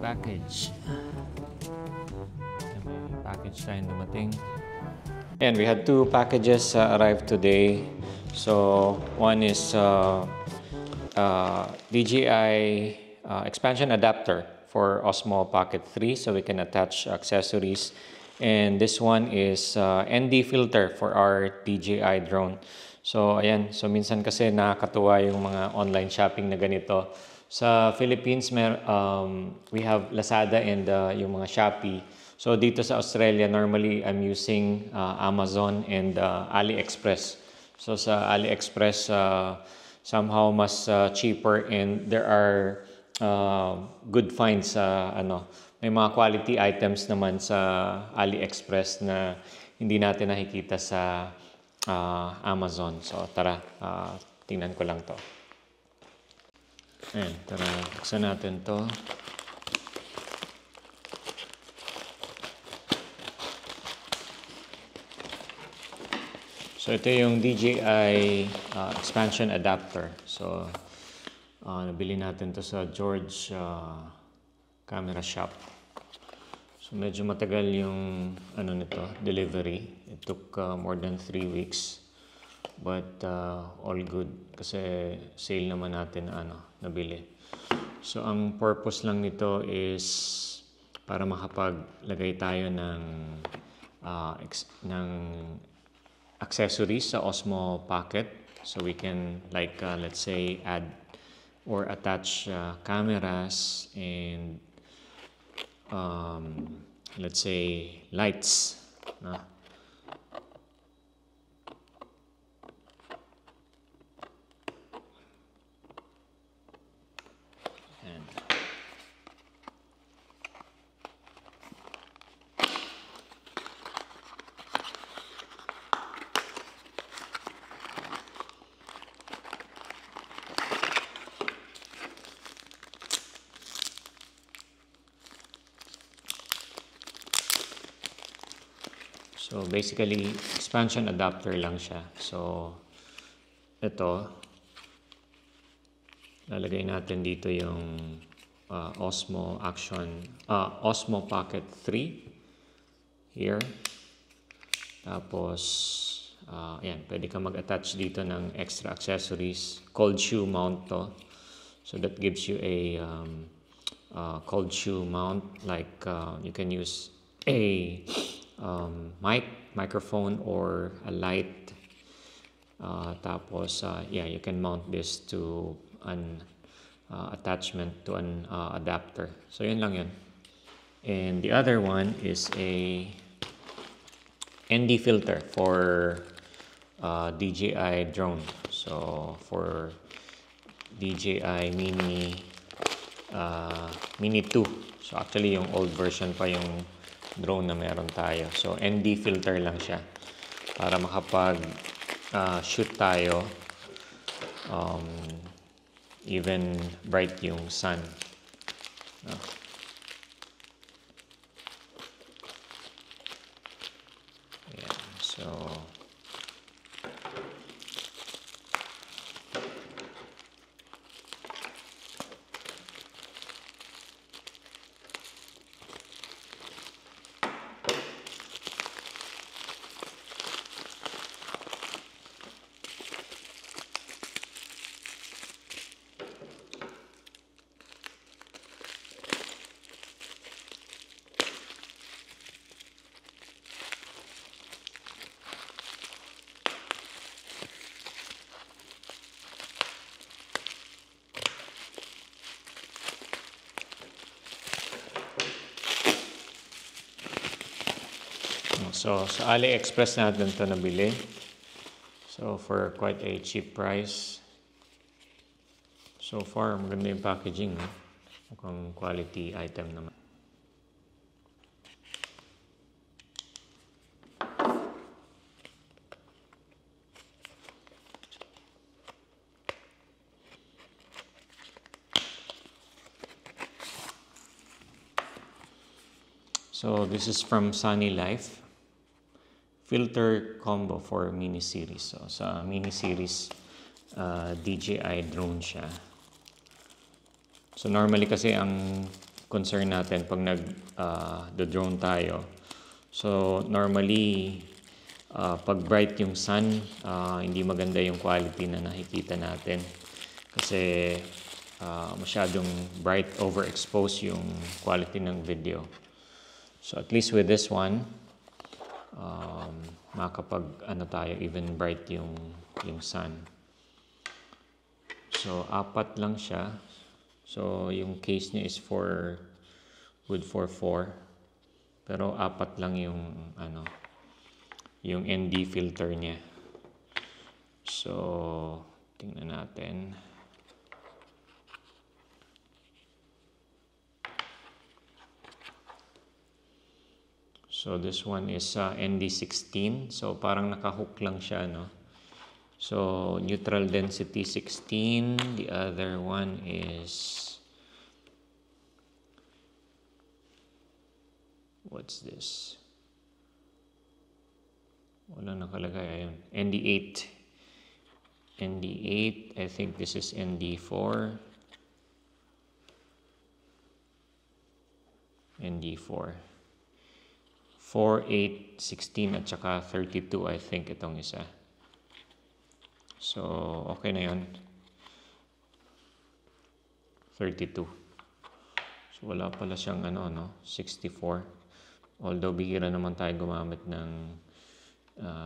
package. May package tayong dumating. And we had two packages arrive today. So one is DJI expansion adapter for Osmo Pocket 3, so we can attach accessories. And this one is ND filter for our DJI drone. So ayan, so minsan kasi nakakatuwa yung mga online shopping na ganito. Sa Philippines, we have Lazada and yung mga Shopee. So dito sa Australia, normally I'm using Amazon and AliExpress. So sa AliExpress, somehow mas cheaper, and there are good finds sa may mga quality items naman sa AliExpress na hindi natin nakikita sa Amazon. So tara, tingnan ko lang to. Ayan, tara, buksan natin to. So ito yung DJI expansion adapter. So nabili natin to sa George Camera Shop. So medyo matagal yung nito, delivery. It took more than 3 weeks. But all good kasi sale naman natin nabili. So ang purpose lang nito is para makapaglagay tayo ng accessories sa Osmo Pocket. So we can let's say add or attach cameras and let's say lights. So basically, expansion adapter lang siya. So ito, lalagay natin dito yung Osmo Pocket 3 here. Tapos ayan, pwede ka mag-attach dito ng extra accessories. Cold shoe mount to. So that gives you a cold shoe mount, you can use a microphone or a light. Tapos you can mount this to an attachment to an adapter. So yun lang yun. And the other one is a ND filter for DJI drone. So for DJI Mini 2. So actually yung old version pa yung drone na meron tayo. So ND filter lang siya para makapag shoot tayo even bright yung sun. Ayan. So So, sa AliExpress natin ito nabili. So, for quite a cheap price. So far, maganda yung packaging. Mukhang quality item naman. So, this is from Sunny Life. Filter combo for mini series. So sa mini series, DJI drone siya. So normally kasi ang concern natin pag nag-drone tayo. So, normally, pag bright yung sun, hindi maganda yung quality na nakikita natin. Kasi masyadong bright, overexpose yung quality ng video. So, at least with this one, makapag tayo, even bright yung sun. So, 4 lang siya. So, yung case niya is wood for 4. Pero 4 lang yung yung ND filter niya. So, tingnan natin. So, this one is ND16. So, parang nakahook lang siya, no? So, neutral density 16. The other one is, what's this? Wala nakalagay. Ayun. ND8. ND8. I think this is ND4. ND4. 4, 8, 16 at saka 32 I think itong isa. So, okay na yun. 32. So, wala pala siyang 64. Although, bihira naman tayo gumamit ng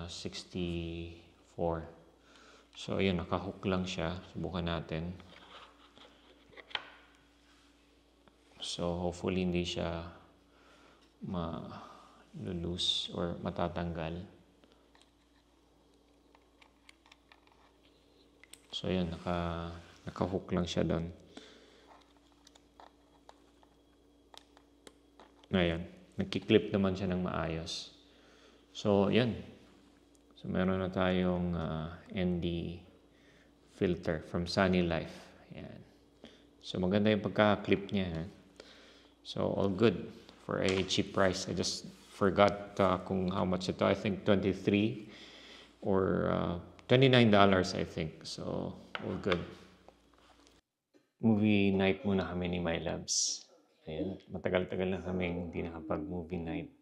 64. So, ayun, nakahook lang siya. Subukan natin. So, hopefully, hindi siya ma-lose or matatanggal. So, yun, naka-hook lang siya doon. Ngayon, nagki-clip naman siya ng maayos. So, yun. So, meron na tayong ND filter from Sunny Life. Yan. So, maganda yung pagka-clip niya. So, all good for a cheap price. I just forgot kung how much ito. I think $23 or $29 I think. So, all good. Movie night muna kami ni My Loves. Ayan, matagal-tagal na kami hindi nakapag-movie night.